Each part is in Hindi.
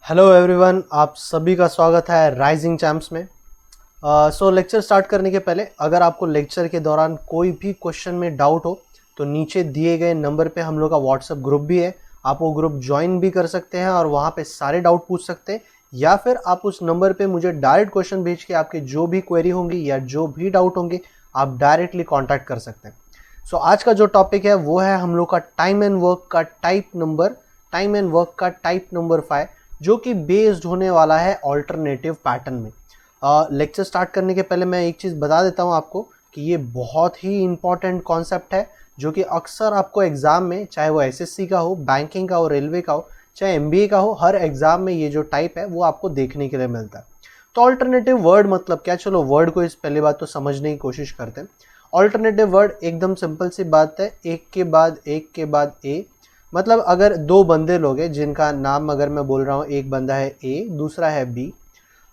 हेलो एवरीवन, आप सभी का स्वागत है राइजिंग चैम्प्स में। लेक्चर स्टार्ट करने के पहले अगर आपको लेक्चर के दौरान कोई भी क्वेश्चन में डाउट हो तो नीचे दिए गए नंबर पे हम लोग का व्हाट्सएप ग्रुप भी है। आप वो ग्रुप ज्वाइन भी कर सकते हैं और वहाँ पे सारे डाउट पूछ सकते हैं, या फिर आप उस नंबर पे मुझे डायरेक्ट क्वेश्चन भेज के आपके जो भी क्वेरी होंगी या जो भी डाउट होंगे आप डायरेक्टली कॉन्टैक्ट कर सकते हैं। आज का जो टॉपिक है वो है हम लोग का टाइम एंड वर्क का टाइप नंबर 5, जो कि बेस्ड होने वाला है ऑल्टरनेटिव पैटर्न में। लेक्चर स्टार्ट करने के पहले मैं एक चीज़ बता देता हूँ आपको कि ये बहुत ही इंपॉर्टेंट कॉन्सेप्ट है, जो कि अक्सर आपको एग्ज़ाम में, चाहे वो एसएससी का हो, बैंकिंग का हो, रेलवे का हो, चाहे एमबीए का हो, हर एग्ज़ाम में ये जो टाइप है वो आपको देखने के लिए मिलता है। तो ऑल्टरनेटिव वर्ड मतलब क्या, चलो वर्ड को इस पहली बात तो समझने की कोशिश करते हैं। ऑल्टरनेटिव वर्ड एकदम सिंपल सी बात है, एक के बाद ए। मतलब अगर दो बंदे लोग हैं जिनका नाम अगर मैं बोल रहा हूँ, एक बंदा है ए, दूसरा है बी।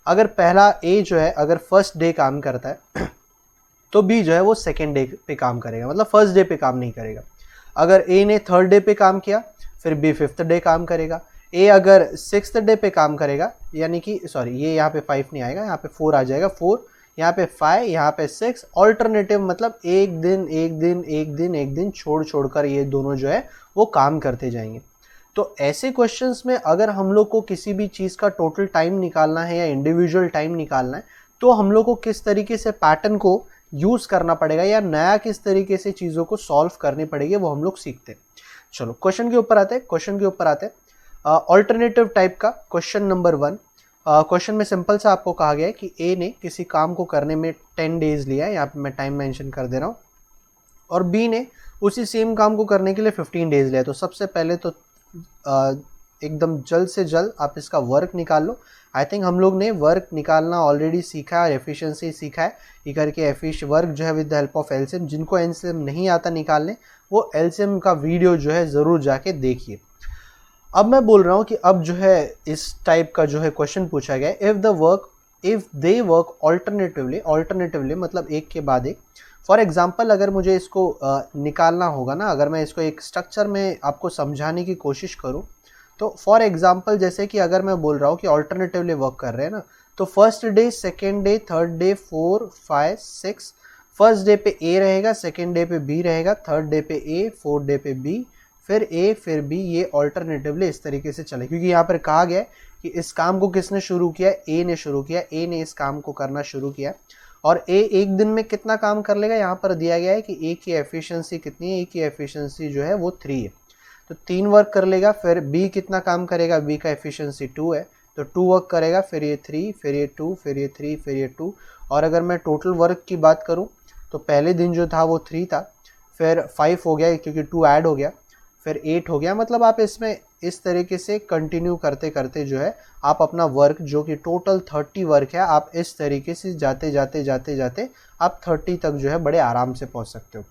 अगर पहला ए जो है अगर फर्स्ट डे काम करता है तो बी जो है वो सेकेंड डे पे काम करेगा, मतलब फर्स्ट डे पे काम नहीं करेगा। अगर ए ने थर्ड डे पे काम किया फिर बी फिफ्थ डे काम करेगा। ए अगर सिक्स्थ डे पे काम करेगा, यानी कि सॉरी ये यहाँ पे 5 नहीं आएगा, यहाँ पे 4 आ जाएगा, 4 यहाँ पे 5, यहाँ पे 6। ऑल्टरनेटिव मतलब एक दिन एक दिन एक दिन एक दिन छोड़ छोड़ कर ये दोनों जो है वो काम करते जाएंगे। तो ऐसे क्वेश्चंस में अगर हम लोग को किसी भी चीज़ का टोटल टाइम निकालना है या इंडिविजुअल टाइम निकालना है, तो हम लोग को किस तरीके से पैटर्न को यूज़ करना पड़ेगा या नया किस तरीके से चीज़ों को सॉल्व करनी पड़ेगी, वो हम लोग सीखते हैं। चलो क्वेश्चन के ऊपर आते हैं। ऑल्टरनेटिव टाइप का क्वेश्चन नंबर 1। क्वेश्चन में सिंपल सा आपको कहा गया है कि ए ने किसी काम को करने में 10 डेज लिया है, यहाँ पे मैं टाइम मेंशन कर दे रहा हूँ, और बी ने उसी सेम काम को करने के लिए 15 डेज लिया। तो सबसे पहले तो एकदम जल्द से जल्द आप इसका वर्क निकाल लो। आई थिंक हम लोग ने वर्क निकालना ऑलरेडी सीखा है, एफिशिएंसी सीखा है, ये करके वर्क जो है with the help of LCM. जिनको एलसीएम नहीं आता निकालने, वो एलसीएम का वीडियो जो है ज़रूर जाके देखिए। अब मैं बोल रहा हूँ कि अब जो है इस टाइप का जो है क्वेश्चन पूछा गया, इफ़ दे वर्क ऑल्टरनेटिवली मतलब एक के बाद एक। फॉर एग्जाम्पल अगर मुझे इसको निकालना होगा ना, अगर मैं इसको एक स्ट्रक्चर में आपको समझाने की कोशिश करूँ, तो फॉर एग्जाम्पल जैसे कि अगर मैं बोल रहा हूँ कि ऑल्टरनेटिवली वर्क कर रहे हैं ना, तो first day, second day, third day, 4, 5, 6। First day पे ए रहेगा, सेकेंड डे पे बी रहेगा, थर्ड डे पे ए, फोर्थ डे पे बी, फिर ए फिर बी। ये ऑल्टरनेटिवली इस तरीके से चले, क्योंकि यहाँ पर कहा गया है कि इस काम को किसने शुरू किया, ए ने शुरू किया, ए ने इस काम को करना शुरू किया। और ए एक दिन में कितना काम कर लेगा, यहाँ पर दिया गया है कि ए की एफिशिएंसी कितनी है, ए की एफिशिएंसी जो है वो 3 है, तो 3 वर्क कर लेगा। फिर बी कितना काम करेगा, बी का एफिशिएंसी 2 है, तो 2 वर्क करेगा, फिर ये 3, फिर ये 2, फिर ये 3, फिर ये 2। और अगर मैं टोटल वर्क की बात करूँ तो पहले दिन जो था वो 3 था, फिर 5 हो गया क्योंकि 2 ऐड हो गया, फिर 8 हो गया। मतलब आप इसमें इस तरीके से कंटिन्यू करते करते जो है आप अपना वर्क, जो कि टोटल 30 वर्क है, आप इस तरीके से जाते जाते जाते जाते आप 30 तक जो है बड़े आराम से पहुंच सकते हो।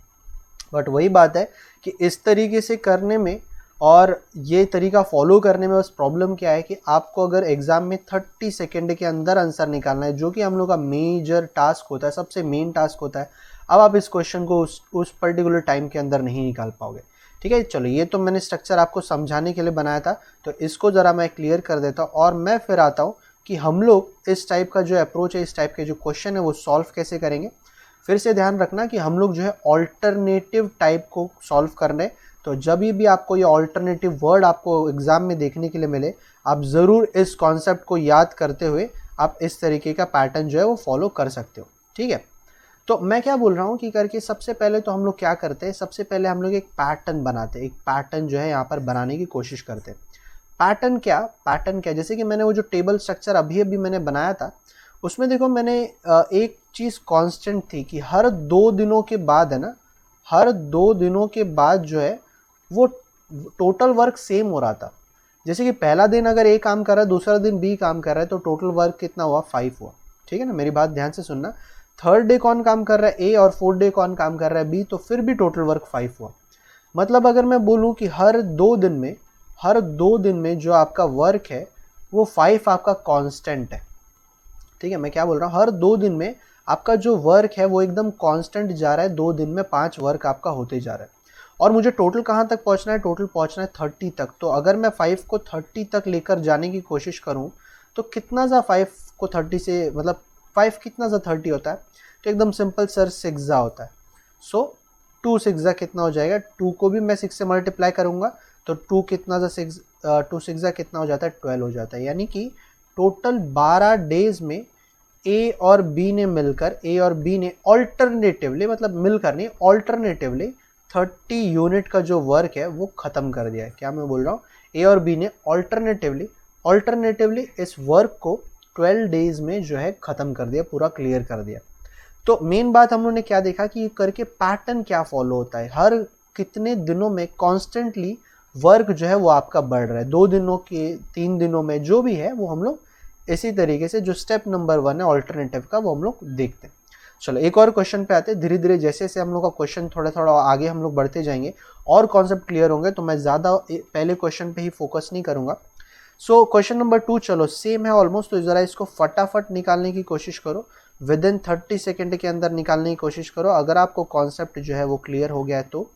बट वही बात है कि इस तरीके से करने में और ये तरीका फॉलो करने में बस प्रॉब्लम क्या है कि आपको अगर एग्जाम में 30 सेकेंड के अंदर आंसर निकालना है, जो कि हम लोग का मेजर टास्क होता है, सबसे मेन टास्क होता है, अब आप इस क्वेश्चन को उस पर्टिकुलर टाइम के अंदर नहीं निकाल पाओगे। ठीक है, चलो ये तो मैंने स्ट्रक्चर आपको समझाने के लिए बनाया था, तो इसको ज़रा मैं क्लियर कर देता हूँ और मैं फिर आता हूँ कि हम लोग इस टाइप का जो अप्रोच है, इस टाइप के जो क्वेश्चन है वो सॉल्व कैसे करेंगे। फिर से ध्यान रखना कि हम लोग जो है ऑल्टरनेटिव टाइप को सॉल्व कर रहे हैं, तो जब भी आपको ये ऑल्टरनेटिव वर्ड आपको एग्जाम में देखने के लिए मिले, आप ज़रूर इस कॉन्सेप्ट को याद करते हुए आप इस तरीके का पैटर्न जो है वो फॉलो कर सकते हो। ठीक है, तो मैं क्या बोल रहा हूँ कि करके सबसे पहले तो हम लोग क्या करते हैं, सबसे पहले हम लोग एक पैटर्न बनाते हैं, एक पैटर्न जो है यहाँ पर बनाने की कोशिश करते हैं। पैटर्न क्या, जैसे कि मैंने वो जो टेबल स्ट्रक्चर अभी अभी मैंने बनाया था, उसमें देखो मैंने एक चीज़ कांस्टेंट थी कि हर 2 दिनों के बाद है ना, हर 2 दिनों के बाद जो है वो टोटल वर्क सेम हो रहा था। जैसे कि पहला दिन अगर ए काम कर रहा है, दूसरा दिन बी काम कर रहा है, तो टोटल वर्क कितना हुआ, 5 हुआ। ठीक है ना, मेरी बात ध्यान से सुनना। थर्ड डे कौन काम कर रहा है, ए, और फोर्थ डे कौन काम कर रहा है, बी, तो फिर भी टोटल वर्क 5 हुआ। मतलब अगर मैं बोलूँ कि हर 2 दिन में जो आपका वर्क है वो 5 आपका कांस्टेंट है। ठीक है, मैं क्या बोल रहा हूँ, हर 2 दिन में आपका जो वर्क है वो एकदम कांस्टेंट जा रहा है, 2 दिन में 5 वर्क आपका होते जा रहा है। और मुझे टोटल कहाँ तक पहुँचना है, टोटल पहुँचना है 30 तक। तो अगर मैं 5 को 30 तक लेकर जाने की कोशिश करूँ तो कितना ज़ा 5 को 30 से, मतलब 5 कितना ज़ा 30 होता है, तो एकदम सिंपल सर 6 ज़ा होता है। सो 2 6 ज़ा कितना हो जाएगा, 2 को भी मैं 6 से मल्टीप्लाई करूँगा तो 2 कितना ज़ा 6, 2 6 ज़ा कितना हो जाता है, 12 हो जाता है। यानी कि टोटल 12 डेज में ए और बी ने मिलकर, ए और बी ने ऑल्टरनेटिवली, मतलब मिलकर नहीं, ऑल्टरनेटिवली 30 यूनिट का जो वर्क है वो ख़त्म कर दिया है। क्या मैं बोल रहा हूँ, ए और बी ने ऑल्टरनेटिवली इस वर्क को 12 डेज में जो है ख़त्म कर दिया, पूरा क्लियर कर दिया। तो मेन बात हम लोगों ने क्या देखा कि ये करके पैटर्न क्या फॉलो होता है, हर कितने दिनों में कॉन्स्टेंटली वर्क जो है वो आपका बढ़ रहा है, 2 दिनों के 3 दिनों में जो भी है वो हम लोग इसी तरीके से जो स्टेप नंबर 1 है ऑल्टरनेटिव का वो हम लोग देखते हैं। चलो एक और क्वेश्चन पे आते हैं। धीरे धीरे जैसे जैसे हम लोग का क्वेश्चन थोड़ा थोड़ा आगे हम लोग बढ़ते जाएंगे और कॉन्सेप्ट क्लियर होंगे, तो मैं ज़्यादा पहले क्वेश्चन पे ही फोकस नहीं करूंगा। सो क्वेश्चन नंबर 2 चलो सेम है ऑलमोस्ट, तो ज़रा इसको फटाफट निकालने की कोशिश करो, विद इन 30 सेकेंड के अंदर निकालने की कोशिश करो अगर आपको कॉन्सेप्ट जो है वो क्लियर हो गया है तो।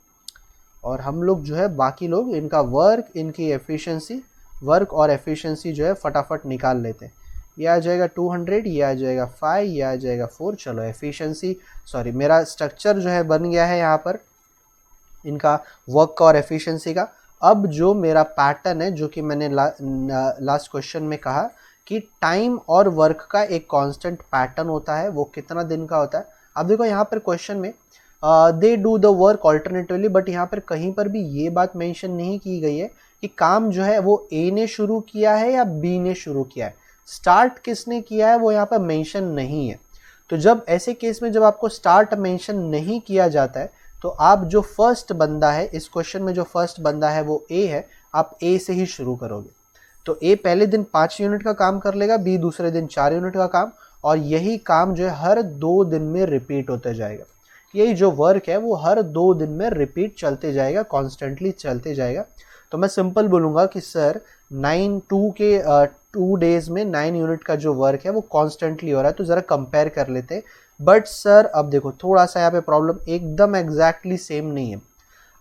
और हम लोग जो है बाकी लोग इनका वर्क, इनकी एफिशिएंसी, वर्क और एफिशिएंसी जो है फटाफट निकाल लेते हैं। ये आ जाएगा 200, ये आ जाएगा 5, ये आ जाएगा 4। चलो एफिशिएंसी, सॉरी मेरा स्ट्रक्चर जो है बन गया है यहाँ पर इनका वर्क का और एफिशिएंसी का। अब जो मेरा पैटर्न है, जो कि मैंने लास्ट क्वेश्चन में कहा कि टाइम और वर्क का एक कांस्टेंट पैटर्न होता है, वो कितना दिन का होता है। अब देखो यहाँ पर क्वेश्चन में they do the work alternatively, but यहाँ पर कहीं पर भी ये बात मेंशन नहीं की गई है कि काम जो है वो ए ने शुरू किया है या बी ने शुरू किया है। स्टार्ट किसने किया है वो यहाँ पर मेंशन नहीं है। तो जब ऐसे केस में जब आपको स्टार्ट मेंशन नहीं किया जाता है तो आप जो फर्स्ट बंदा है इस क्वेश्चन में, जो फर्स्ट बंदा है वो ए है, आप ए से ही शुरू करोगे। तो ए पहले दिन 5 यूनिट का काम कर लेगा, बी दूसरे दिन 4 यूनिट का काम, और यही काम जो है हर 2 दिन में रिपीट होते जाएगा। यही जो वर्क है वो हर 2 दिन में रिपीट चलते जाएगा, कॉन्स्टेंटली चलते जाएगा। तो मैं सिंपल बोलूँगा कि सर 2 डेज में 9 यूनिट का जो वर्क है वो कॉन्स्टेंटली हो रहा है, तो ज़रा कंपेयर कर लेते हैं। बट सर अब देखो थोड़ा सा यहाँ पे प्रॉब्लम, एकदम एग्जैक्टली सेम नहीं है।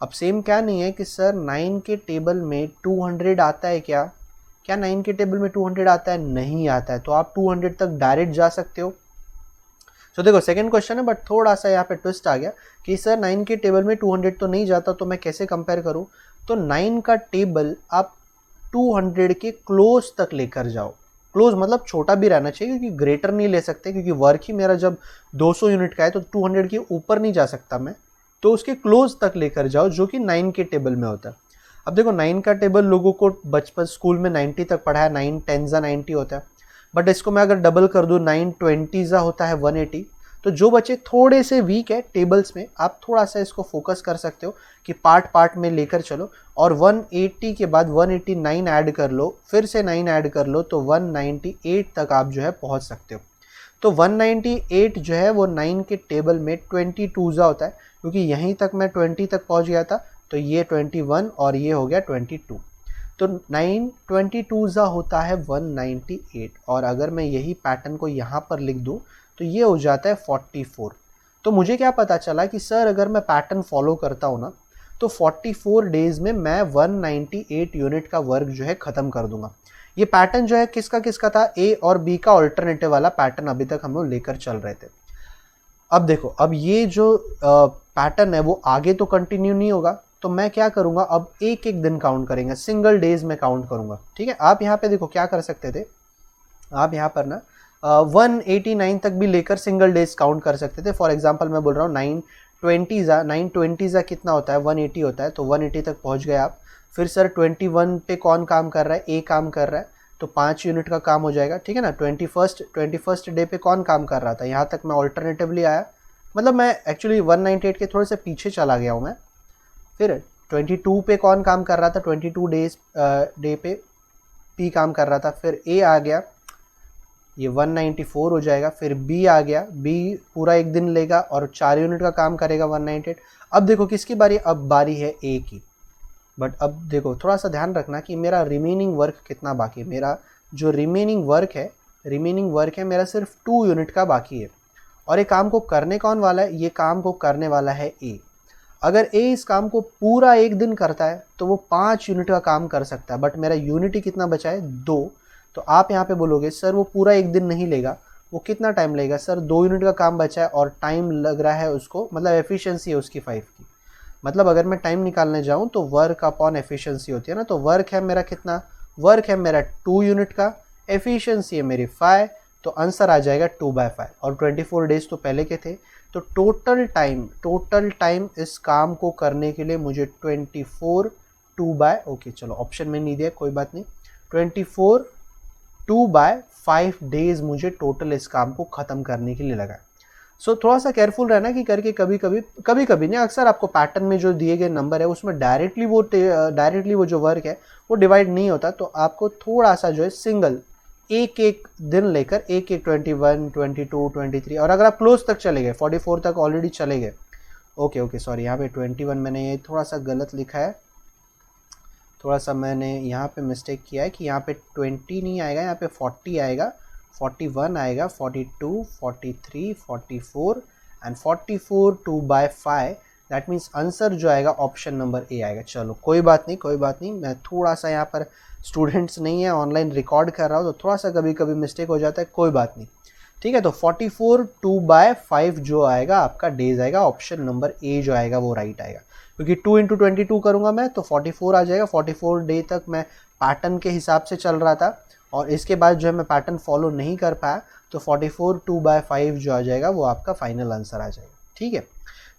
अब सेम क्या नहीं है कि सर 9 के टेबल में 200 आता है क्या, 9 के टेबल में 200 आता है? नहीं आता है। तो आप 200 तक डायरेक्ट जा सकते हो। तो देखो सेकंड क्वेश्चन है, बट थोड़ा सा यहाँ पे ट्विस्ट आ गया कि सर 9 के टेबल में 200 तो नहीं जाता, तो मैं कैसे कंपेयर करूँ। तो 9 का टेबल आप 200 के क्लोज तक लेकर जाओ। क्लोज मतलब छोटा भी रहना चाहिए, क्योंकि ग्रेटर नहीं ले सकते, क्योंकि वर्क ही मेरा जब 200 यूनिट का है तो 200 के ऊपर नहीं जा सकता मैं। तो उसके क्लोज तक लेकर जाओ जो कि 9 के टेबल में होता है। अब देखो 9 का टेबल लोगों को बचपन स्कूल में 90 तक पढ़ा है, 9 10 जा 90 होता है। बट इसको मैं अगर डबल कर दूँ 9 20 जा होता है 180। तो जो बच्चे थोड़े से वीक है टेबल्स में, आप थोड़ा सा इसको फोकस कर सकते हो कि पार्ट पार्ट में लेकर चलो, और 180 के बाद 189 ऐड कर लो, फिर से 9 ऐड कर लो, तो 198 तक आप जो है पहुंच सकते हो। तो 198 जो है वो 9 के टेबल में 22 जा होता है, क्योंकि यहीं तक मैं 20 तक पहुंच गया था, तो ये 21 और ये हो गया 22। तो 9 22 जा होता है 198, और अगर मैं यही पैटर्न को यहाँ पर लिख दूँ तो ये हो जाता है 44। तो मुझे क्या पता चला कि सर अगर मैं पैटर्न फॉलो करता हूँ ना, तो 44 डेज में मैं 198 यूनिट का वर्क जो है ख़त्म कर दूंगा। ये पैटर्न जो है किसका किसका था, ए और बी का ऑल्टरनेटिव वाला पैटर्न अभी तक हम लोग लेकर चल रहे थे। अब देखो, अब ये जो पैटर्न है वो आगे तो कंटिन्यू नहीं होगा, तो मैं क्या करूंगा, अब एक एक दिन काउंट करेंगे, सिंगल डेज में काउंट करूंगा। ठीक है, आप यहाँ पे देखो क्या कर सकते थे, आप यहाँ पर ना 189 तक भी लेकर सिंगल डेज काउंट कर सकते थे। फॉर एग्जांपल मैं बोल रहा हूँ 920 जा कितना होता है, 180 होता है, तो 180 तक पहुँच गए आप। फिर सर 21 पे कौन काम कर रहा है, ए काम कर रहा है, तो 5 यूनिट का काम हो जाएगा। ठीक है ना। 21st डे पे कौन काम कर रहा था, यहाँ तक मैं ऑल्टरनेटिवली आया, मतलब मैं एक्चुअली 198 के थोड़े से पीछे चला गया हूँ मैं। फिर 22 पे कौन काम कर रहा था, 22 डे पे पी काम कर रहा था। फिर ए आ गया, ये 194 हो जाएगा। फिर बी आ गया, बी पूरा एक दिन लेगा और 4 यूनिट का काम करेगा 198। अब देखो किसकी बारी, अब बारी है ए की। बट अब देखो थोड़ा सा ध्यान रखना कि मेरा रिमेनिंग वर्क कितना बाकी है। मेरा जो रिमेनिंग वर्क है मेरा सिर्फ 2 यूनिट का बाकी है, और ये काम को करने कौन वाला है, ये काम को करने वाला है ए। अगर ए इस काम को पूरा एक दिन करता है तो वो 5 यूनिट का काम कर सकता है, बट मेरा यूनिट ही कितना बचा है 2। तो आप यहाँ पे बोलोगे सर वो पूरा एक दिन नहीं लेगा, वो कितना टाइम लेगा? सर 2 यूनिट का काम बचा है और टाइम लग रहा है उसको, मतलब एफिशिएंसी है उसकी 5 की। मतलब अगर मैं टाइम निकालने जाऊँ तो वर्क अपॉन एफिशिएंसी होती है ना, तो वर्क है मेरा कितना? वर्क है मेरा 2 यूनिट का, एफिशिएंसी है मेरी 5, तो आंसर आ जाएगा 2/5। और 24 डेज तो पहले के थे, तो टोटल टाइम इस काम को करने के लिए मुझे 24 ओके चलो ऑप्शन में नहीं दिया कोई बात नहीं, 24 2/5 डेज मुझे टोटल इस काम को ख़त्म करने के लिए लगा। सो थोड़ा सा केयरफुल रहना कि करके कभी कभी नहीं, अक्सर आपको पैटर्न में जो दिए गए नंबर है उसमें डायरेक्टली वो जो वर्क है वो डिवाइड नहीं होता, तो आपको थोड़ा सा जो है सिंगल एक दिन लेकर एक 21, 22, 23, और अगर आप क्लोज तक चले गए 44 तक ऑलरेडी चले गए, ओके सॉरी यहाँ पे 21 मैंने ये थोड़ा सा गलत लिखा है, थोड़ा सा मैंने यहाँ पे मिस्टेक किया है कि यहाँ पे 20 नहीं आएगा, यहाँ पे 40 आएगा, 41 आएगा, 42, 43, 44 एंड 44 2/5। दैट मीन्स आंसर जो आएगा ऑप्शन नंबर ए आएगा। चलो कोई बात नहीं, मैं थोड़ा सा यहाँ पर स्टूडेंट्स नहीं है, ऑनलाइन रिकॉर्ड कर रहा हूँ तो थोड़ा सा कभी मिस्टेक हो जाता है, कोई बात नहीं, ठीक है। तो 44 2/5 जो आएगा आपका डेज आएगा, ऑप्शन नंबर ए जो आएगा वो राइट आएगा, क्योंकि 2 × 22 करूँगा मैं तो 44 आ जाएगा। 44 डे तक मैं पैटर्न के हिसाब से चल रहा था और इसके बाद जो है मैं पैटर्न फॉलो नहीं कर पाया, तो 44 2/5 जो आ जाएगा वो आपका फाइनल आंसर आ जाएगा, ठीक है।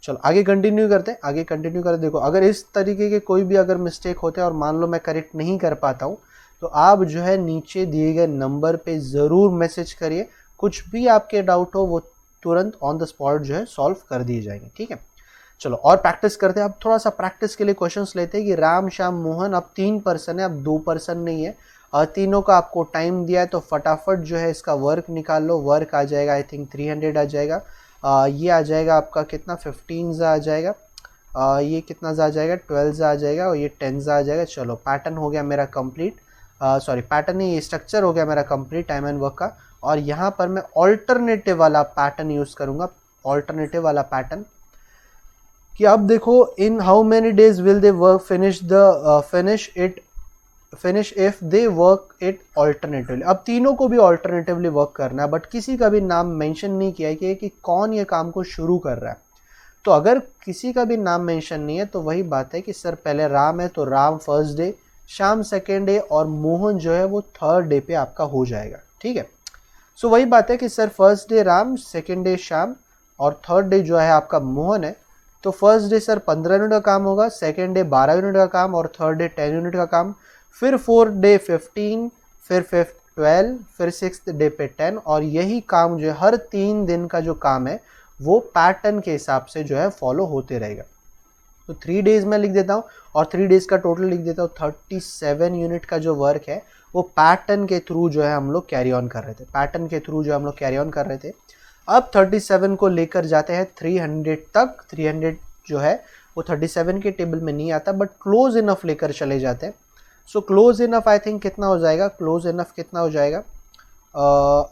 चलो आगे कंटिन्यू करते देखो अगर इस तरीके के कोई भी अगर मिस्टेक होते हैं और मान लो मैं करेक्ट नहीं कर पाता हूँ, तो आप जो है नीचे दिए गए नंबर पे ज़रूर मैसेज करिए, कुछ भी आपके डाउट हो वो तुरंत ऑन द स्पॉट जो है सॉल्व कर दिए जाएंगे, ठीक है। चलो और प्रैक्टिस करते हैं। अब थोड़ा सा प्रैक्टिस के लिए क्वेश्चंस लेते हैं कि राम श्याम मोहन, अब 3 पर्सन है, अब 2 पर्सन नहीं है, और तीनों का आपको टाइम दिया है, तो फटाफट जो है इसका वर्क निकाल लो। वर्क आ जाएगा आई थिंक 300 आ जाएगा, ये आ जाएगा आपका कितना 15 आ जाएगा, ये कितना आ जाएगा 12 आ जाएगा, और ये 10 आ जाएगा। चलो पैटर्न हो गया मेरा कंप्लीट, सॉरी पैटर्न नहीं, स्ट्रक्चर हो गया मेरा कंप्लीट टाइम एंड वर्क का। और यहाँ पर मैं ऑल्टरनेटिव वाला पैटर्न यूज़ करूँगा, ऑल्टरनेटिव वाला पैटर्न, कि अब देखो in how many days will they work finish if they work it alternatively. अब तीनों को भी ऑल्टरनेटिवली वर्क करना है, बट किसी का भी नाम मेंशन नहीं किया है कि कौन ये काम को शुरू कर रहा है। तो अगर किसी का भी नाम मेंशन नहीं है तो वही बात है कि सर पहले राम है तो Ram first day, Shyam second day, और मोहन जो है वो थर्ड डे पे आपका हो जाएगा, ठीक है। सो वही बात है कि sir first day Ram, second day Shyam, और थर्ड डे जो है आपका मोहन है। तो फर्स्ट डे सर 15 यूनिट का काम होगा, सेकेंड डे 12 यूनिट का काम, और थर्ड डे 10 यूनिट का काम, फिर फोर्थ डे 15, फिर फिफ्थ 12, फिर सिक्स्थ डे पे 10, और यही काम जो है हर 3 दिन का जो काम है वो पैटर्न के हिसाब से जो है फॉलो होते रहेगा। तो 3 डेज में लिख देता हूँ और 3 डेज का टोटल लिख देता हूँ। 37 यूनिट का जो वर्क है वो पैटर्न के थ्रू जो है हम लोग कैरी ऑन कर रहे थे, अब 37 को लेकर जाते हैं 300 तक। 300 जो है वो 37 के टेबल में नहीं आता, बट क्लोज इनफ लेकर चले जाते हैं। So close enough I think कितना हो जाएगा,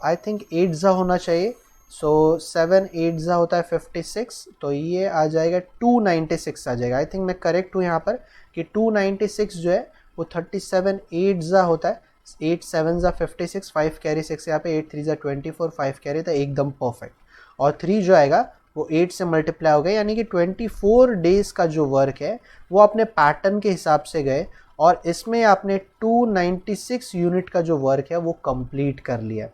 आई थिंक 8 जा होना चाहिए। सो 7 8 जा होता है 56, तो ये आ जाएगा 296 आ जाएगा। आई थिंक मैं करेक्ट हूँ यहाँ पर कि 296 जो है वो 37 8 जा होता है। 8 7 जा 56, 5 कैरी 6 यहाँ पे, 8 3 जा 24, 5 कैरी था एकदम परफेक्ट, और 3 जो आएगा वो 8 से मल्टीप्लाई हो गया, यानी कि 24 डेज का जो वर्क है वो अपने पैटर्न के हिसाब से गए, और इसमें आपने 296 यूनिट का जो वर्क है वो कंप्लीट कर लिया।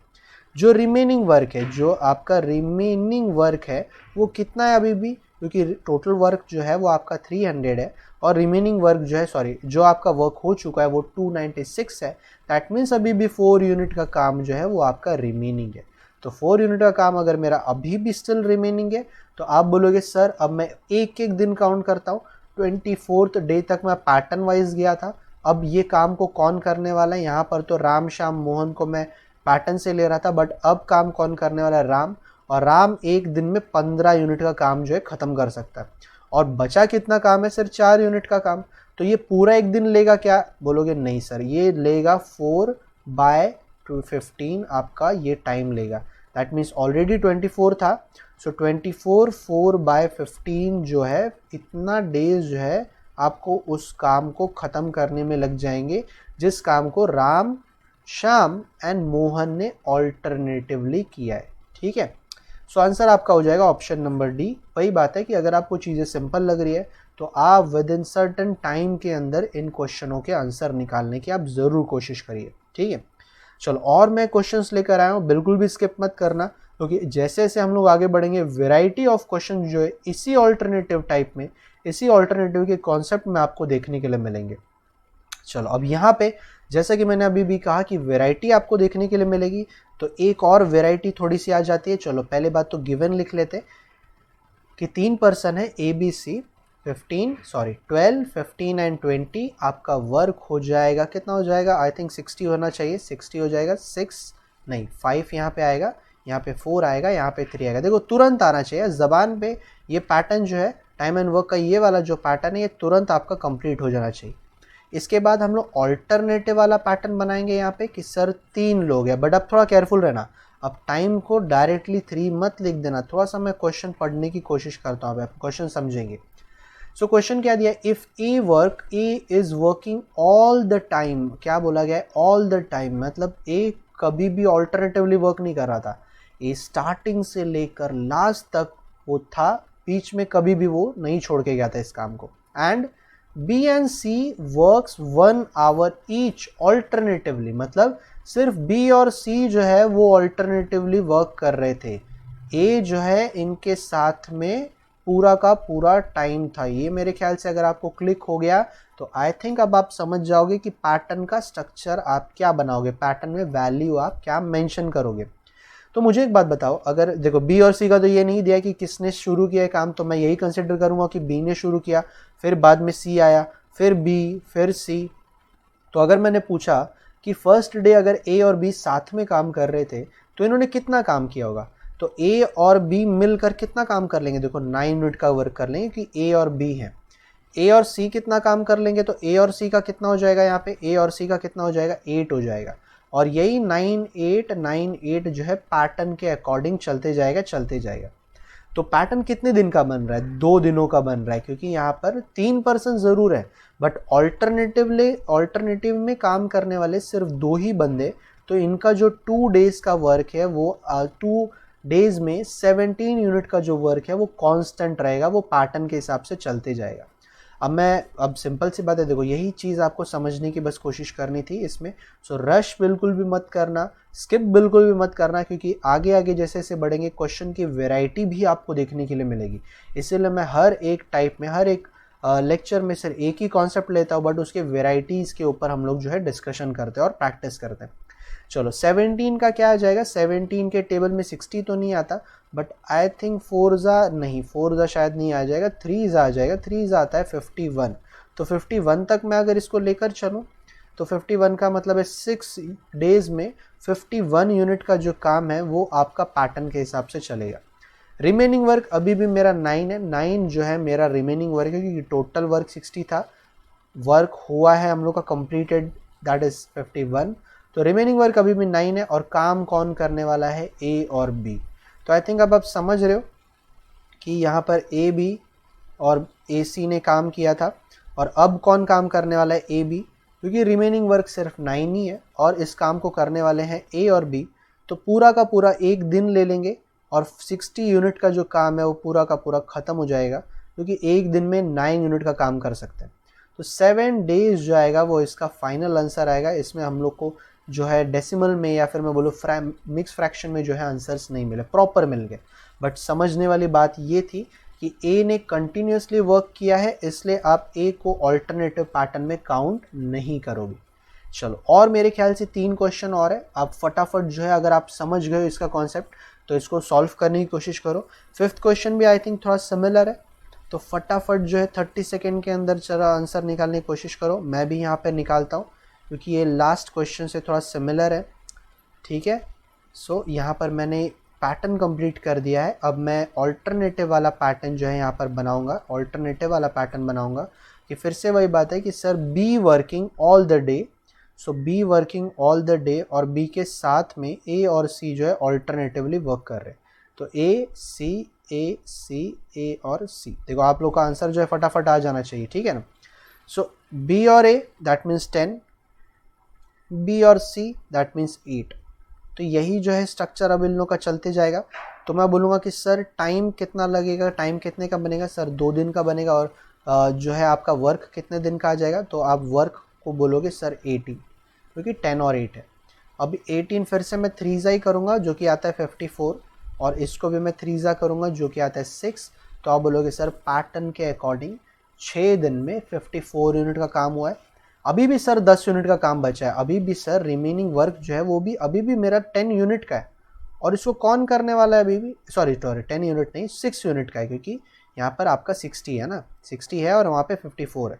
जो रिमेनिंग वर्क है वो कितना है अभी भी, क्योंकि टोटल वर्क जो है वो आपका 300 है, और रिमेनिंग वर्क जो है जो आपका वर्क हो चुका है वो 296 है। दैट मीन्स अभी भी 4 यूनिट का काम जो है वो आपका रिमेनिंग है। तो 4 यूनिट का काम अगर मेरा अभी भी स्टिल रिमेनिंग है, तो आप बोलोगे सर अब मैं एक दिन काउंट करता हूँ। 24th डे तक मैं पैटर्न वाइज गया था, अब ये काम को कौन करने वाला है? यहाँ पर तो राम श्याम मोहन को मैं पैटर्न से ले रहा था, बट अब काम कौन करने वाला है? राम, और राम एक दिन में 15 यूनिट का काम जो है ख़त्म कर सकता है। और बचा कितना काम है? सिर्फ 4 यूनिट का काम। तो ये पूरा एक दिन लेगा क्या? बोलोगे नहीं सर, ये लेगा 4/15 आपका ये टाइम लेगा। दैट मीन्स ऑलरेडी 24 था, सो 24 4/15 जो है इतना डेज जो है आपको उस काम को ख़त्म करने में लग जाएंगे जिस काम को राम, श्याम एंड मोहन ने ऑल्टरनेटिवली किया है। ठीक है, सो आंसर आपका हो जाएगा ऑप्शन नंबर डी। वही बात है कि अगर आपको चीज़ें सिंपल लग रही है तो आप विद इन सर्टन टाइम के अंदर इन क्वेश्चनों के आंसर निकालने की आप ज़रूर कोशिश करिए। ठीक है, चलो और मैं क्वेश्चंस लेकर आया हूँ, बिल्कुल भी स्किप मत करना, क्योंकि जैसे जैसे हम लोग आगे बढ़ेंगे वेराइटी ऑफ क्वेश्चन जो है इसी ऑल्टरनेटिव टाइप में, इसी ऑल्टरनेटिव के कॉन्सेप्ट में आपको देखने के लिए मिलेंगे। चलो अब यहाँ पे जैसा कि मैंने अभी भी कहा कि वैरायटी आपको देखने के लिए मिलेगी, तो एक और वैरायटी थोड़ी सी आ जाती है। चलो पहले बात तो गिवन लिख लेते कि 3 पर्सन है ए बी सी, 12, 15 एंड 20। आपका वर्क हो जाएगा, कितना हो जाएगा, आई थिंक 60 होना चाहिए, 60 हो जाएगा, 6 नहीं 5 यहाँ पे आएगा, यहाँ पे 4 आएगा, यहाँ पे 3 आएगा। देखो तुरंत आना चाहिए ज़बान पे, ये पैटर्न जो है टाइम एंड वर्क का ये वाला जो पैटर्न है ये तुरंत आपका कंप्लीट हो जाना चाहिए। इसके बाद हम लोग ऑल्टरनेटिव वाला पैटर्न बनाएंगे यहाँ पे कि सर 3 लोग हैं, बट अब थोड़ा केयरफुल रहना, अब टाइम को डायरेक्टली 3 मत लिख देना, थोड़ा सा मैं क्वेश्चन पढ़ने की कोशिश करता हूँ, आप क्वेश्चन समझेंगे। सो क्वेश्चन क्या दिया, if A is working all the time, क्या बोला गया है, ऑल द टाइम, मतलब ए कभी भी ऑल्टरनेटिवली वर्क नहीं कर रहा था, ए स्टार्टिंग से लेकर लास्ट तक वो था, बीच में कभी भी वो नहीं छोड़ के गया था इस काम को। And B and C works 1 hour each alternatively, मतलब सिर्फ बी और सी जो है वो ऑल्टरनेटिवली वर्क कर रहे थे, ए जो है इनके साथ में पूरा का पूरा टाइम था। ये मेरे ख्याल से अगर आपको क्लिक हो गया तो आई थिंक अब आप समझ जाओगे कि पैटर्न का स्ट्रक्चर आप क्या बनाओगे, पैटर्न में वैल्यू आप क्या मेंशन करोगे। तो मुझे एक बात बताओ, अगर देखो बी और सी का तो ये नहीं दिया कि किसने शुरू किया है काम, तो मैं यही कंसिडर करूंगा कि बी ने शुरू किया, फिर बाद में सी आया, फिर बी, फिर सी। तो अगर मैंने पूछा कि फर्स्ट डे अगर ए और बी साथ में काम कर रहे थे तो इन्होंने कितना काम किया होगा, तो ए और बी मिलकर कितना काम कर लेंगे, देखो 9 यूनिट का वर्क कर लेंगे कि ए और बी है। ए और सी कितना काम कर लेंगे, तो ए और सी का कितना हो जाएगा, यहाँ पे ए और सी का कितना हो जाएगा, 8 हो जाएगा। और यही 9 8 9 8 जो है पैटर्न के अकॉर्डिंग चलते जाएगा। तो पैटर्न कितने दिन का बन रहा है, 2 दिनों का बन रहा है, क्योंकि यहाँ पर 3 पर्सन ज़रूर है, बट ऑल्टरनेटिव में काम करने वाले सिर्फ 2 ही बंदे, तो इनका जो 2 डेज का वर्क है वो 2 डेज में 17 यूनिट का जो वर्क है वो कांस्टेंट रहेगा, वो पैटर्न के हिसाब से चलते जाएगा। अब सिंपल सी बात है, देखो यही चीज़ आपको समझने की बस कोशिश करनी थी इसमें। सो रश बिल्कुल भी मत करना, स्किप बिल्कुल भी मत करना, क्योंकि आगे आगे जैसे जैसे बढ़ेंगे क्वेश्चन की वैरायटी भी आपको देखने के लिए मिलेगी। इसीलिए मैं हर एक टाइप में, हर एक लेक्चर में सिर्फ एक ही कॉन्सेप्ट लेता हूँ, बट उसके वेराइटीज़ के ऊपर हम लोग जो है डिस्कशन करते हैं और प्रैक्टिस करते हैं। चलो 17 का क्या आ जाएगा, 17 के टेबल में 60 तो नहीं आता, बट आई थिंक 4 शायद नहीं आ जाएगा, 3 आ जाएगा, 3 आता है 51। तो 51 तक मैं अगर इसको लेकर चलूँ तो 51 का मतलब है 6 डेज में 51 यूनिट का जो काम है वो आपका पैटर्न के हिसाब से चलेगा। रिमेनिंग वर्क अभी भी मेरा 9 है, 9 जो है मेरा रिमेनिंग वर्क है, क्योंकि टोटल वर्क 60 था, वर्क हुआ है हम लोग का कंप्लीटेड, दैट इज 51। तो रिमेनिंग वर्क अभी भी 9 है, और काम कौन करने वाला है, ए और बी। तो आई थिंक अब आप समझ रहे हो कि यहाँ पर ए बी और ए सी ने काम किया था, और अब कौन काम करने वाला है, ए बी, क्योंकि रिमेनिंग वर्क सिर्फ 9 ही है और इस काम को करने वाले हैं ए और बी। तो पूरा का पूरा एक दिन ले लेंगे और 60 यूनिट का जो काम है वो पूरा का पूरा ख़त्म हो जाएगा, क्योंकि एक दिन में 9 यूनिट का काम कर सकते हैं। तो 7 डेज जो आएगा वो इसका फाइनल आंसर आएगा। इसमें हम लोग को जो है डेसिमल में या फिर मैं बोलूँ मिक्स फ्रैक्शन में जो है आंसर्स नहीं मिले, प्रॉपर मिल गए। बट समझने वाली बात ये थी कि ए ने कंटिन्यूसली वर्क किया है, इसलिए आप ए को ऑल्टरनेटिव पैटर्न में काउंट नहीं करोगे। चलो और मेरे ख्याल से 3 क्वेश्चन और है, आप फटाफट जो है अगर आप समझ गए इसका कॉन्सेप्ट तो इसको सॉल्व करने की कोशिश करो। 5th क्वेश्चन भी आई थिंक थोड़ा सिमिलर है, तो फटाफट जो है 30 सेकेंड के अंदर चला आंसर निकालने की कोशिश करो। मैं भी यहाँ पे निकालता हूँ क्योंकि ये लास्ट क्वेश्चन से थोड़ा सिमिलर है। ठीक है, सो यहाँ पर मैंने पैटर्न कंप्लीट कर दिया है। अब मैं ऑल्टरनेटिव वाला पैटर्न जो है यहाँ पर बनाऊंगा, ऑल्टरनेटिव वाला पैटर्न बनाऊंगा कि फिर से वही बात है कि sir be working all the day, so be working all the day, और बी के साथ में ए और सी जो है ऑल्टरनेटिवली वर्क कर रहे हैं। तो ए सी और सी, देखो आप लोग का आंसर जो है फटाफट आ जाना चाहिए, ठीक है ना। सो बी और ए दैट मीन्स 10, बी और सी दैट मीन्स 8। तो यही जो है स्ट्रक्चर अब इन लोगों का चलते जाएगा। तो मैं बोलूँगा कि सर टाइम कितना लगेगा, टाइम कितने का बनेगा, सर 2 दिन का बनेगा। और जो है आपका वर्क कितने दिन का आ जाएगा, तो आप वर्क को बोलोगे सर 80, क्योंकि 10 और 8 है। अब 18 फिर से मैं 3 ही करूँगा जो कि आता है 54, और इसको भी मैं 3 करूँगा जो कि आता है 6। तो आप बोलोगे सर पैटर्न के अकॉर्डिंग 6 दिन में 54 यूनिट का काम हुआ है। अभी भी सर 10 यूनिट का काम बचा है, अभी भी सर रिमेनिंग वर्क जो है वो भी अभी भी मेरा 10 यूनिट का है। और इसको कौन करने वाला है अभी भी, सॉरी 10 यूनिट नहीं, 6 यूनिट का है, क्योंकि यहाँ पर आपका 60 है ना, 60 है और वहाँ पे 54 है।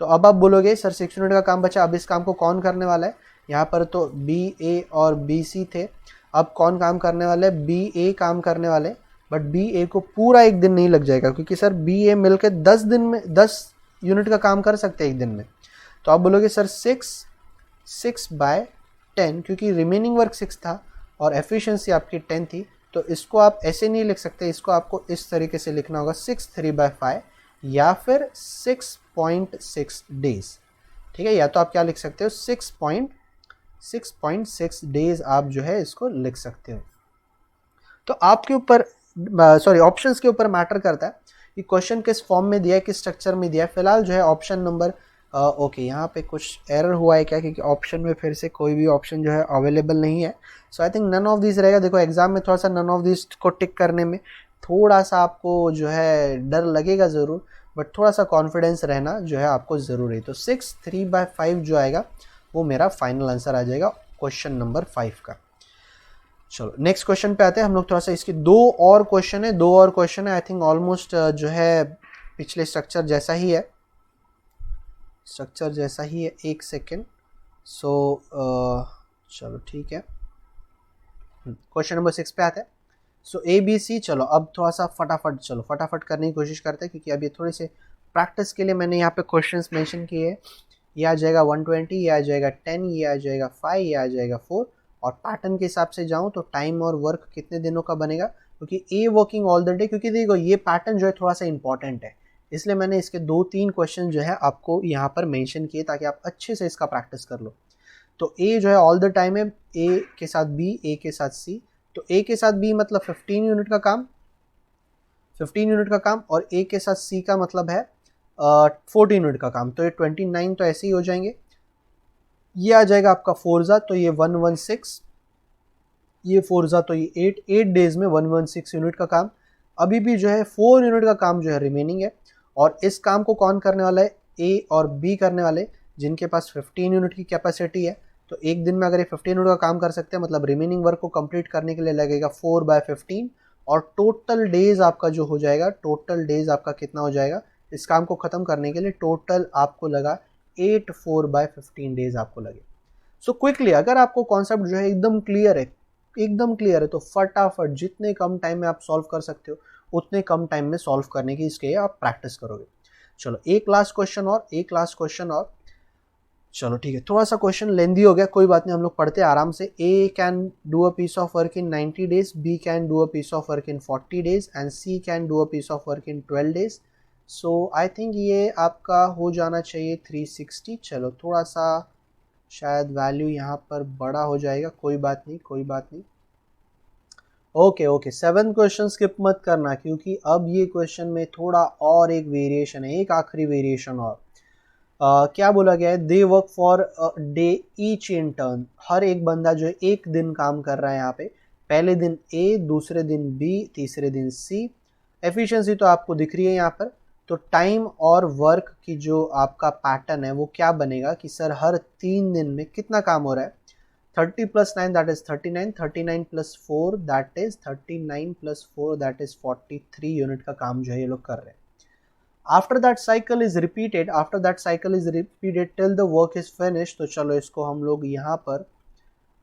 तो अब आप बोलोगे सर 6 यूनिट का काम बचा, अब इस काम को कौन करने वाला है। यहाँ पर तो बी ए और बी सी थे, अब कौन काम करने वाले, बी ए काम करने वाले। बट बी ए को पूरा एक दिन नहीं लग जाएगा, क्योंकि सर बी ए मिलकर 10 दिन में 10 यूनिट का काम कर सकते हैं एक दिन में। तो आप बोलोगे सर 6/10, क्योंकि रिमेनिंग वर्क 6 था और एफिशिएंसी आपकी 10 थी। तो इसको आप ऐसे नहीं लिख सकते, इसको आपको इस तरीके से लिखना होगा 6 3/5 या फिर 6.6 डेज, ठीक है। या तो आप क्या लिख सकते हो 6.6 डेज आप जो है इसको लिख सकते हो। तो आपके ऊपर सॉरी ऑप्शंस के ऊपर मैटर करता है कि क्वेश्चन किस फॉर्म में दिया है, किस स्ट्रक्चर में दिया है। फिलहाल जो है ऑप्शन नंबर ओके यहाँ पे कुछ एरर हुआ है क्या, क्योंकि ऑप्शन में फिर से कोई भी ऑप्शन जो है अवेलेबल नहीं है। So I think none of this रहेगा। देखो एग्जाम में थोड़ा सा नन ऑफ दिस को टिक करने में थोड़ा सा आपको जो है डर लगेगा ज़रूर, बट थोड़ा सा कॉन्फिडेंस रहना जो है आपको ज़रूरी है। तो 6 3/5 जो आएगा वो मेरा फाइनल आंसर आ जाएगा क्वेश्चन नंबर 5 का। चलो नेक्स्ट क्वेश्चन पे आते हैं हम लोग। थोड़ा सा इसके दो और क्वेश्चन है, आई थिंक ऑलमोस्ट जो है पिछले स्ट्रक्चर जैसा ही है, एक सेकेंड। सो चलो ठीक है, क्वेश्चन नंबर 6 पे आते हैं। सो ए बी सी, चलो अब थोड़ा सा फटाफट करने की कोशिश करते हैं, क्योंकि अभी थोड़ी से प्रैक्टिस के लिए मैंने यहाँ पे क्वेश्चंस मेंशन किए हैं। ये आ जाएगा 120, ये आ जाएगा 10, ये आ जाएगा 5, ये आ जाएगा 4। और पैटर्न के हिसाब से जाऊँ तो टाइम और वर्क कितने दिनों का बनेगा, क्योंकि a working all the day, क्योंकि देखो ये पैटर्न जो है थोड़ा सा इंपॉर्टेंट है, इसलिए मैंने इसके 2-3 क्वेश्चन जो है आपको यहाँ पर मेंशन किए ताकि आप अच्छे से इसका प्रैक्टिस कर लो। तो ए जो है ऑल द टाइम है, ए के साथ बी, ए के साथ सी। तो ए के साथ बी मतलब 15 यूनिट का काम, और ए के साथ सी का मतलब है 14 यूनिट का काम। तो ये 29 तो ऐसे ही हो जाएंगे। ये आ जाएगा आपका फोर्जा, तो ये 116, ये फोर्जा तो ये 8 डेज में 116 यूनिट का काम। अभी भी जो है 4 यूनिट का काम जो है रिमेनिंग है, और इस काम को कौन करने वाला है, ए और बी करने वाले, जिनके पास 15 यूनिट की कैपेसिटी है। तो एक दिन में अगर ये 15 यूनिट का काम कर सकते हैं, मतलब रिमेनिंग वर्क को कंप्लीट करने के लिए लगेगा 4/15, और टोटल डेज आपका जो हो जाएगा, टोटल डेज आपका कितना हो जाएगा इस काम को ख़त्म करने के लिए, टोटल आपको लगा 8 4/15 डेज आपको लगे। सो क्विकली अगर आपको कॉन्सेप्ट जो है एकदम क्लियर है, तो फटाफट जितने कम टाइम में आप सॉल्व कर सकते हो उतने कम टाइम में सॉल्व करने की इसके आप प्रैक्टिस करोगे। चलो एक लास्ट क्वेश्चन और, चलो ठीक है, थोड़ा सा क्वेश्चन लेंदी हो गया, कोई बात नहीं, हम लोग पढ़ते हैं आराम से। A can do a piece of work in 90 days, B can do a piece of work in 40 days and C can do a piece of work in 12 days. So I think ये आपका हो जाना चाहिए 360। चलो थोड़ा सा शायद वैल्यू यहाँ पर बड़ा हो जाएगा, कोई बात नहीं। ओके 7 क्वेश्चन स्किप मत करना, क्योंकि अब ये क्वेश्चन में थोड़ा और एक वेरिएशन है, एक आखिरी वेरिएशन और। क्या बोला गया है, they work for day each in turn. हर एक बंदा जो है एक दिन काम कर रहा है यहाँ पे। पहले दिन ए, दूसरे दिन बी, तीसरे दिन सी। एफिशिएंसी तो आपको दिख रही है यहाँ पर। तो टाइम और वर्क की जो आपका पैटर्न है वो क्या बनेगा कि सर हर 3 दिन में कितना काम हो रहा है। 30 + 9 that is 39, 39 + 4 that is 39 + 4 that is 43 unit का काम जो है ये लोग कर रहे हैं। After that cycle is repeated till the work is finish. तो चलो इसको हम लोग यहाँ पर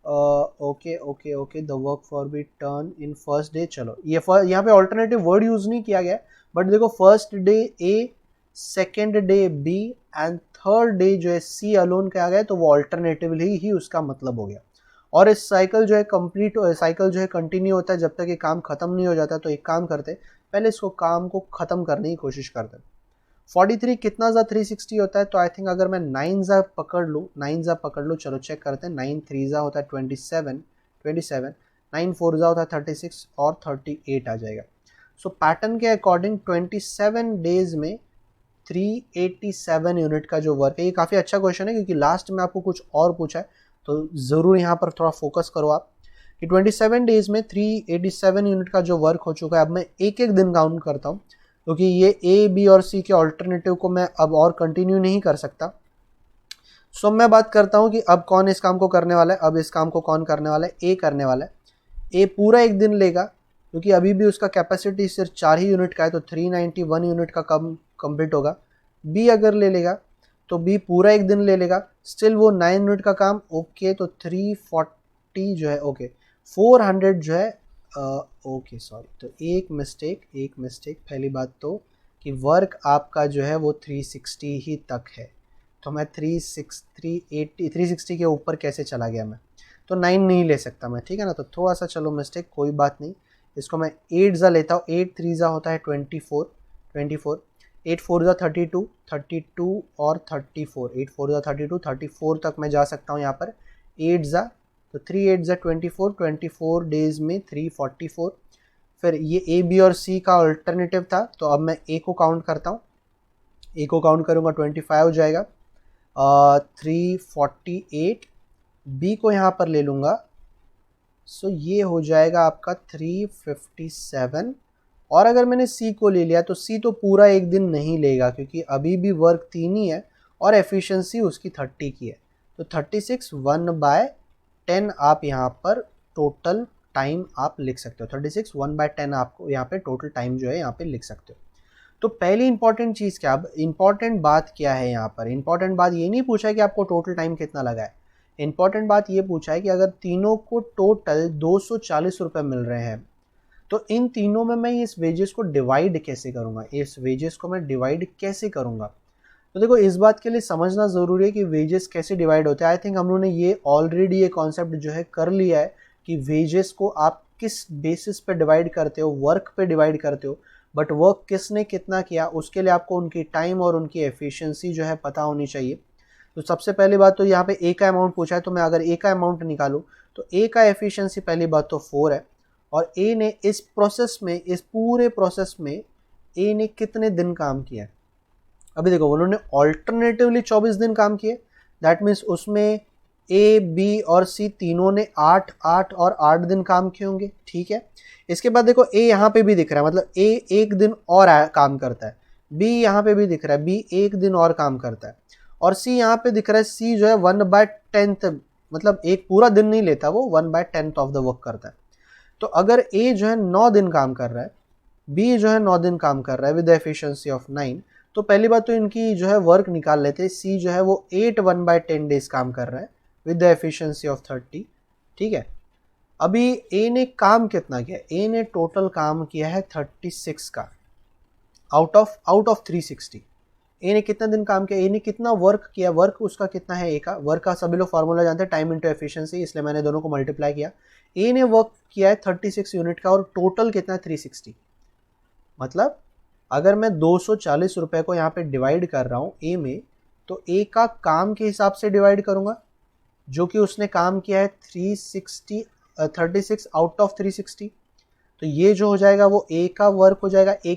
okay the work for be turn in first day. चलो ये यहाँ पे ऑल्टरनेटिव वर्ड यूज नहीं किया गया, बट देखो first day A, second day B and third day जो है सी अलोन के आ गए तो वो ऑल्टरनेटिवली ही उसका मतलब हो गया। और इस साइकिल जो है कंप्लीट साइकिल जो है कंटिन्यू होता है जब तक ये काम खत्म नहीं हो जाता। तो एक काम करते, पहले इसको काम को खत्म करने की कोशिश करते। 43 कितना ज़ा 360 होता है, तो आई थिंक अगर मैं 9 ज़ा पकड़ लूँ, चलो चेक करते हैं। 9 3 ज़ा होता है 27, 9 4 ज़ा होता है 36 और 38 आ जाएगा। सो पैटर्न के अकॉर्डिंग 27 डेज में 387 यूनिट का जो वर्क है। ये काफ़ी अच्छा क्वेश्चन है क्योंकि लास्ट में आपको कुछ और पूछा है, तो ज़रूर यहाँ पर थोड़ा फोकस करो आप कि 27 डेज में 387 यूनिट का जो वर्क हो चुका है। अब मैं एक एक दिन काउंट करता हूँ क्योंकि ये ए बी और सी के ऑल्टरनेटिव को मैं अब और कंटिन्यू नहीं कर सकता। सो मैं बात करता हूँ कि अब कौन इस काम को करने वाला है। अब इस काम को कौन करने वाला है, ए करने वाला है। ए पूरा एक दिन लेगा क्योंकि अभी भी उसका कैपेसिटी सिर्फ 4 ही यूनिट का है, तो 391 यूनिट का कम कंप्लीट होगा। बी अगर ले लेगा तो बी पूरा एक दिन ले लेगा, स्टिल वो 9 यूनिट का काम। ओके, तो 340 जो है, ओके 400 जो है, ओके सॉरी, तो एक मिस्टेक। पहली बात तो कि वर्क आपका जो है वो 360 ही तक है, तो मैं 360 के ऊपर कैसे चला गया मैं, तो 9 नहीं ले सकता मैं, ठीक है ना। तो थोड़ा सा चलो मिस्टेक, कोई बात नहीं। इसको मैं 8 ज़ा लेता हूँ। 8 3 ज़ा होता है 24, 8 4 ज़ा 32 और 34, 8 4 ज़ा 34 तक मैं जा सकता हूँ यहाँ पर। 8 ज़ा, तो 3 8 ज़ा 24 डेज में 344। फिर ये ए बी और सी का अल्टरनेटिव था, तो अब मैं ए को काउंट करता हूँ। ए को काउंट करूँगा 25 हो जाएगा। 348, बी को यहाँ पर ले लूँगा, सो ये हो जाएगा आपका 357। और अगर मैंने सी को ले लिया तो सी तो पूरा एक दिन नहीं लेगा क्योंकि अभी भी वर्क 3 ही है और एफिशिएंसी उसकी 30 की है। तो 36 1/10 आप यहाँ पर टोटल टाइम आप लिख सकते हो। 36 1/10 आपको यहाँ पे टोटल टाइम जो है यहाँ पे लिख सकते हो। तो पहली इंपॉर्टेंट चीज़ क्या, अब इंपॉर्टेंट बात क्या है यहाँ पर, इंपॉर्टेंट बात ये नहीं पूछा है कि आपको टोटल टाइम कितना लगा है। इंपॉर्टेंट बात ये पूछा है कि अगर तीनों को टोटल 240 रुपये मिल रहे हैं तो इन तीनों में मैं इस वेजेस को डिवाइड कैसे करूँगा, इस वेजेस को मैं डिवाइड कैसे करूँगा। तो देखो, इस बात के लिए समझना ज़रूरी है कि वेजेस कैसे डिवाइड होते हैं। आई थिंक हम लोगों ने ये ऑलरेडी ये कॉन्सेप्ट जो है कर लिया है कि वेजेस को आप किस बेसिस पे डिवाइड करते हो, वर्क पे डिवाइड करते हो, बट वर्क किसने कितना किया उसके लिए आपको उनकी टाइम और उनकी एफिशिएंसी जो है पता होनी चाहिए। तो सबसे पहली बात तो यहाँ पे ए का अमाउंट पूछा है, तो मैं अगर ए का अमाउंट निकालूँ तो ए का एफिशिएंसी पहली बात तो 4 है। और ए ने इस प्रोसेस में, इस पूरे प्रोसेस में ए ने कितने दिन काम किया है। अभी देखो, उन्होंने ऑल्टरनेटिवली 24 दिन काम किए, दैट मीन्स उसमें ए बी और सी तीनों ने 8 8 और 8 दिन काम किए होंगे, ठीक है। इसके बाद देखो ए यहाँ पे भी दिख रहा है, मतलब ए एक दिन और काम करता है। बी यहाँ पे भी दिख रहा है, बी एक दिन और काम करता है। और सी यहाँ पे दिख रहा है, सी जो है 1/10, मतलब एक पूरा दिन नहीं लेता, वो 1/10 ऑफ द वर्क करता है। तो अगर ए जो है 9 दिन काम कर रहा है, बी जो है 9 दिन काम कर रहा है विद एफिशिएंसी ऑफ 9, तो पहली बात तो इनकी जो है वर्क निकाल लेते हैं। सी जो है वो 8 1/10 डेज काम कर रहा है विद द एफिशिएंसी ऑफ 30, ठीक है। अभी ए ने काम कितना किया, ए ने टोटल काम किया है 36 का आउट ऑफ 360। ए ने कितना दिन काम किया, ए ने कितना वर्क किया, वर्क उसका कितना है, ए का वर्क का सभी लोग फार्मूला जानते हैं, टाइम इंटू एफिशिएंसी, इसलिए मैंने दोनों को मल्टीप्लाई किया। ए ने वर्क किया है 36 यूनिट का और टोटल कितना है 360। मतलब अगर मैं 240 रुपये को यहाँ पे डिवाइड कर रहा हूँ ए में, तो ए का काम के हिसाब से डिवाइड करूँगा, जो कि उसने काम किया है 36 आउट ऑफ 360। तो ये जो हो जाएगा वो ए का वर्क हो जाएगा, ए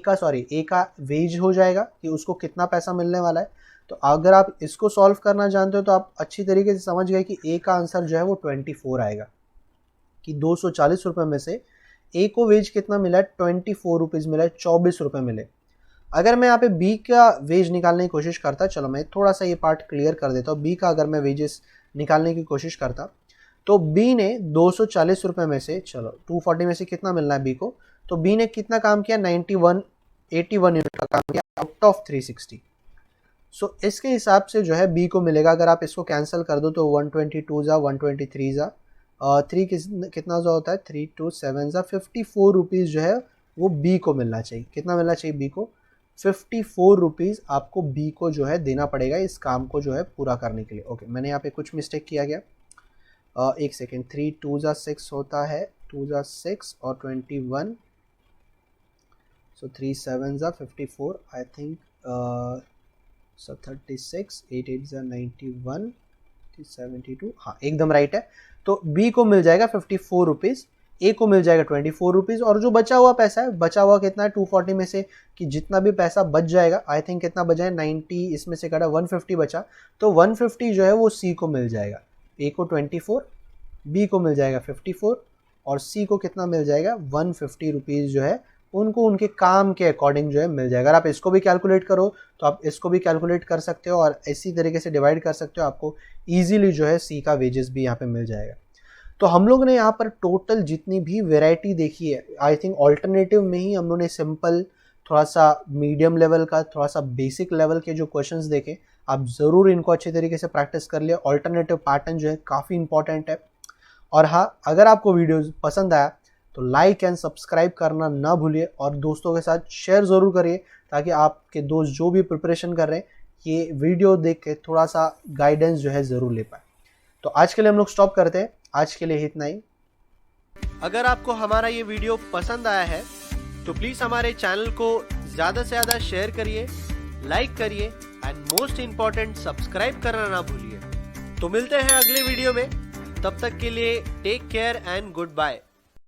का वेज हो जाएगा कि उसको कितना पैसा मिलने वाला है। तो अगर आप इसको सॉल्व करना जानते हो तो आप अच्छी तरीके से समझ गए कि ए का आंसर जो है वो 24 आएगा, कि 240 रुपये में से ए को वेज कितना मिला है, 24 रुपीज़ मिला है, 24 रुपये मिले। अगर मैं यहाँ पे बी का वेज निकालने की कोशिश करता, चलो मैं थोड़ा सा ये पार्ट क्लियर कर देता हूँ। बी का अगर मैं वेजेस निकालने की कोशिश करता तो बी ने 240 रुपये में से, चलो 240 में से कितना मिलना है बी को, तो बी ने कितना काम किया, 81 यूनिट का काम किया आउट ऑफ 360। सो इसके हिसाब से जो है बी को मिलेगा। अगर आप इसको कैंसिल कर दो तो 122 जा 123 जा 3 कितना जो होता है, 3 2 7 जा 54 रुपीज़ जो है वो बी को मिलना चाहिए। कितना मिलना चाहिए बी को, 54 रुपीज़ आपको बी को जो है देना पड़ेगा इस काम को जो है पूरा करने के लिए। ओके, मैंने यहाँ पे कुछ मिस्टेक किया गया। एक सेकेंड, 3 2 जा 6 होता है, 2 जा 6 और 21, सो 3 7 जा 54 आई थिंक, सो 36, 8 8 जा 91, 72, हाँ एकदम राइट है। तो बी को मिल जाएगा 54 रुपीज़, ए को मिल जाएगा 24 रुपीज़, और जो बचा हुआ पैसा है, बचा हुआ कितना है 240 में से कि जितना भी पैसा बच जाएगा, आई थिंक कितना बचा है 90, इसमें से कटा 150 बचा, तो 150 जो है वो सी को मिल जाएगा। ए को 24, बी को मिल जाएगा 54 और सी को कितना मिल जाएगा 150 रुपीज़ जो है उनको उनके काम के अकॉर्डिंग जो है मिल जाएगा। अगर आप इसको भी कैलकुलेट करो तो आप इसको भी कैलकुलेट कर सकते हो और इसी तरीके से डिवाइड कर सकते हो, आपको ईजिली जो है सी का वेजेस भी यहाँ पे मिल जाएगा। तो हम लोग ने यहाँ पर टोटल जितनी भी वेराइटी देखी है, आई थिंक ऑल्टरनेटिव में ही हम लोग ने सिंपल, थोड़ा सा मीडियम लेवल का, थोड़ा सा बेसिक लेवल के जो क्वेश्चंस देखे, आप ज़रूर इनको अच्छे तरीके से प्रैक्टिस कर लिया। ऑल्टरनेटिव पैटर्न जो है काफ़ी इंपॉर्टेंट है। और हाँ, अगर आपको वीडियो पसंद आया तो लाइक एंड सब्सक्राइब करना ना भूलिए और दोस्तों के साथ शेयर ज़रूर करिए, ताकि आपके दोस्त जो भी प्रिपरेशन कर रहे हैं ये वीडियो देख के थोड़ा सा गाइडेंस जो है ज़रूर ले पाए। तो आज के लिए हम लोग स्टॉप करते हैं, आज के लिए इतना ही। अगर आपको हमारा ये वीडियो पसंद आया है तो प्लीज़ हमारे चैनल को ज़्यादा से ज़्यादा शेयर करिए, लाइक करिए एंड मोस्ट इम्पॉर्टेंट सब्सक्राइब करना ना भूलिए। तो मिलते हैं अगले वीडियो में, तब तक के लिए take care and good bye.